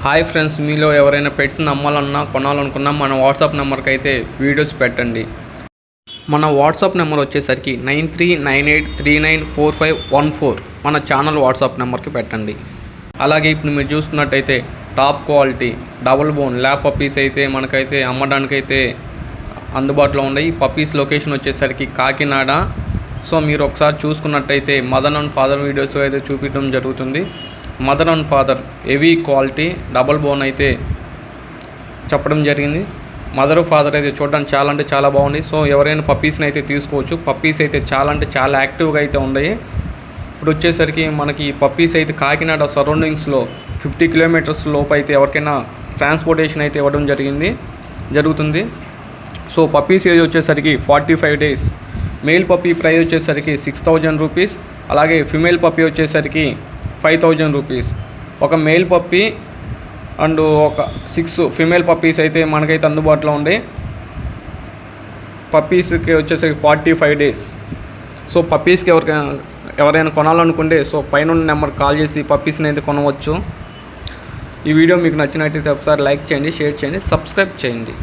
Hi friends, మీలో ఎవరైనా పెట్స్ని అమ్మాలన్నా కొనాలనుకున్నా మన వాట్సాప్ నెంబర్కి అయితే వీడియోస్ పెట్టండి. మన వాట్సాప్ నెంబర్ వచ్చేసరికి 9398394514 మన ఛానల్ వాట్సాప్ నెంబర్కి పెట్టండి. అలాగే ఇప్పుడు మీరు చూసుకున్నట్టయితే top quality double bone lab puppies అయితే మనకైతే అమ్మడానికైతే అందుబాటులో ఉన్నాయి. పప్పీస్ లొకేషన్ వచ్చేసరికి కాకినాడ. సో మీరు ఒకసారి చూసుకున్నట్టయితే మదర్ అండ్ ఫాదర్ వీడియోస్ అయితే చూపించడం జరుగుతుంది. Mother and father heavy quality double bone అయితే చెప్పడం జరిగింది. మదర్ ఫాదర్ అయితే చూడడానికి చాలా అంటే చాలా బాగుంది. సో ఎవరైనా పప్పీస్ని అయితే తీసుకోవచ్చు. పప్పీస్ అయితే చాలా అంటే చాలా యాక్టివ్గా అయితే ఉన్నాయి. ఇప్పుడు వచ్చేసరికి మనకి పప్పీస్ అయితే కాకినాడ సరౌండింగ్స్లో 50 కిలోమీటర్స్ లోపు అయితే ఎవరికైనా ట్రాన్స్పోర్టేషన్ అయితే ఇవ్వడం జరుగుతుంది. సో పప్పీస్ ఏజ్ వచ్చేసరికి 45 డేస్. మేల్ పప్పీ ప్రైస్ వచ్చేసరికి 6,000 రూపీస్. అలాగే ఫిమేల్ పప్పీ వచ్చేసరికి 5,000 రూపీస్. ఒక మేల్ పప్పీ అండ్ ఒక 6 ఫిమేల్ పప్పీస్ అయితే మనకైతే అందుబాటులో ఉన్నాయి. పప్పీస్కి వచ్చేసరికి 45 డేస్. సో పప్పీస్కి ఎవరైనా కొనాలనుకుంటే సో పైన నెంబర్ కాల్ చేసి పప్పీస్ని అయితే కొనవచ్చు. ఈ వీడియో మీకు నచ్చినట్టయితే ఒకసారి లైక్ చేయండి, షేర్ చేయండి, సబ్స్క్రైబ్ చేయండి.